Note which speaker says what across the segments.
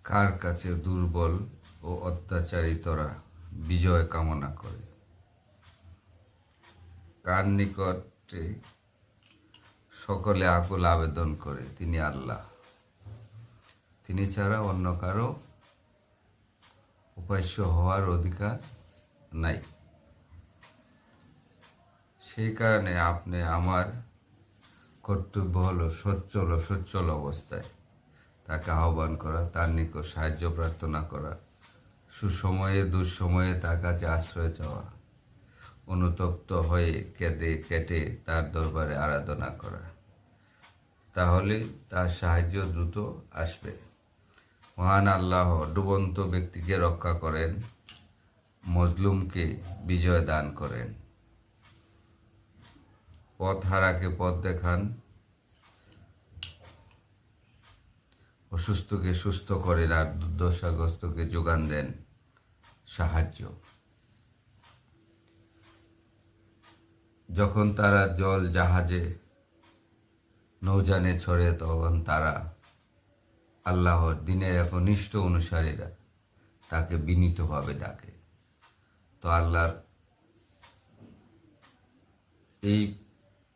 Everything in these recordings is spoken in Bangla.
Speaker 1: কার কাছে দুর্বল ও অত্যাচারিতরা বিজয় কামনা করে? কার নিকটে সকলে আকুল আবেদন করে? তিনি আল্লাহ। তিনি ছাড়া অন্য কারো উপাস্য হওয়ার অধিকার নাই। সেই কারণে আমার কর্তব্য হলো সচ্ছল অবস্থায় তাকে আহ্বান করা, তার নিকট সাহায্য প্রার্থনা করা, সুসময়ে দুঃসময়ে তার কাছে আশ্রয় চাওয়া, অনুতপ্ত হয়ে কেটে তার দরবারে আরাধনা করা। তাহলে তার সাহায্য দ্রুত আসবে। মহান আল্লাহ ডুবন্ত ব্যক্তিকে রক্ষা করেন, মজলুমকে বিজয় দান করেন, পথহারাকে পথ দেখান, অসুস্থকে সুস্থ করেন, আর দুর্দশাগ্রস্তকে যোগান দেন সাহায্য। যখন তারা জল জাহাজে নৌযানে ছড়ে, তখন তারা আল্লাহর দিনের একনিষ্ঠ অনুসারীরা তাকে বিনীতভাবে ডাকে। তো আল্লাহর এই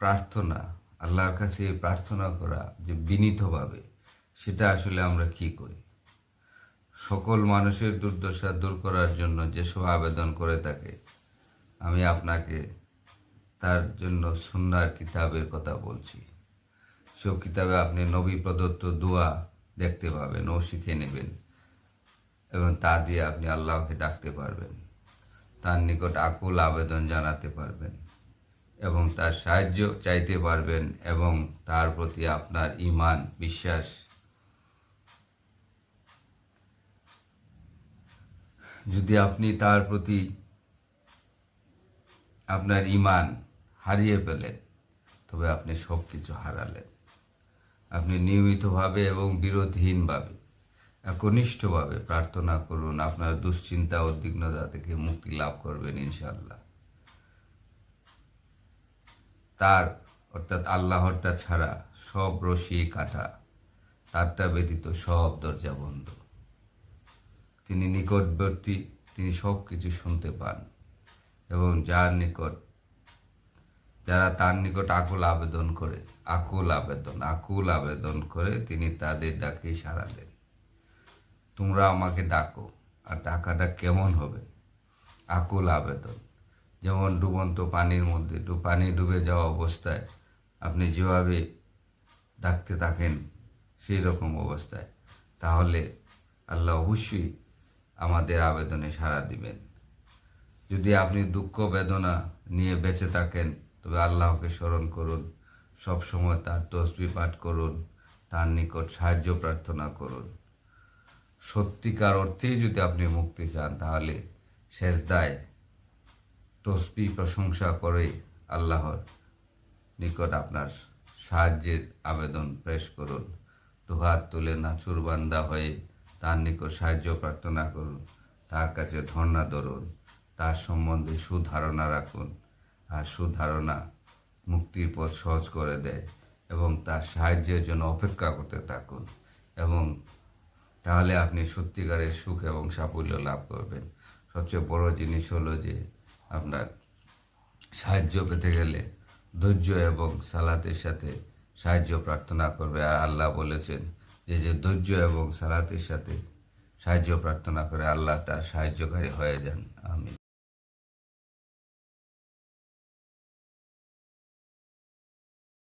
Speaker 1: প্রার্থনা, আল্লাহর কাছে এই প্রার্থনা করা যে বিনীতভাবে, সেটা আসলে আমরা কি করি? সকল মানুষের দুর্দশা দূর করার জন্য যেসব আবেদন করে থাকে, আমি আপনাকে তার জন্য সুন্নাহর কিতাবের কথা বলছি। সব কিতাবে আপনি নবী প্রদত্ত দোয়া দেখতে পাবেন ও শিখে নেবেন, এবং তা দিয়ে আপনি আল্লাহকে ডাকতে পারবেন, তার নিকট আকুল আবেদন জানাতে পারবেন, এবং তার সাহায্য চাইতে পারবেন, এবং তার প্রতি আপনার ঈমান বিশ্বাস, যদি আপনি তার প্রতি আপনার ঈমান হারিয়ে ফেলেন, তবে আপনি সব কিছু হারালেন। আপনি নিয়মিতভাবে এবং বিরতিহীনভাবে একনিষ্ঠভাবে প্রার্থনা করুন, আপনার দুশ্চিন্তা ও উদ্বিগ্নতা থেকে মুক্তি লাভ করবেন ইনশাআল্লাহ। তার অর্থাৎ আল্লাহরটা ছাড়া সব রশি কাটা, তারটা ব্যতীত সব দরজা বন্ধ। তিনি নিকটবর্তী, তিনি সব কিছু শুনতে পান, এবং যারা তার নিকট আকুল আবেদন করে তিনি তাদের ডাকে সাড়া দেন। তোমরা আমাকে ডাকো। আর ডাকাটা কেমন হবে? আকুল আবেদন, যেমন ডুবন্ত পানির মধ্যে পানি ডুবে যাওয়া অবস্থায় আপনি যেভাবে ডাকতে থাকেন, সেই রকম অবস্থায়, তাহলে আল্লাহ অবশ্যই আমাদের আবেদনে সাড়া দিবেন। যদি আপনি দুঃখ বেদনা নিয়ে বেঁচে থাকেন, তবে আল্লাহকে স্মরণ করুন, সবসময় তার তসবিহ পাঠ করুন, তার নিকট সাহায্য প্রার্থনা করুন। সত্যিকার অর্থেই যদি আপনি মুক্তি চান, তাহলে সেজদায় তসবিহ প্রশংসা করে আল্লাহর নিকট আপনার সাহায্যের আবেদন পেশ করুন। দুহাত তুলে নাচুর বান্দা হয়ে তার নিকট সাহায্য প্রার্থনা করুন, তার কাছে ধর্ণা ধরুন, তার সম্বন্ধে সুধারণা রাখুন। আর সুধারণা মুক্তির পথ সহজ করে দেয়, এবং তার সাহায্যের জন্য অপেক্ষা করতে থাকুন, এবং তাহলে আপনি সত্যিকারের সুখ এবং সাফল্য লাভ করবেন। সবচেয়ে বড় জিনিস হলো যে আপনার সাহায্য পেতে গেলে ধৈর্য এবং সালাতের সাথে সাহায্য প্রার্থনা করবে। আর আল্লাহ বলেছেন যে ধৈর্য এবং সালাতের সাথে সাহায্য প্রার্থনা করে আল্লাহ তার সাহায্যকারী হয়ে যান। আমিন।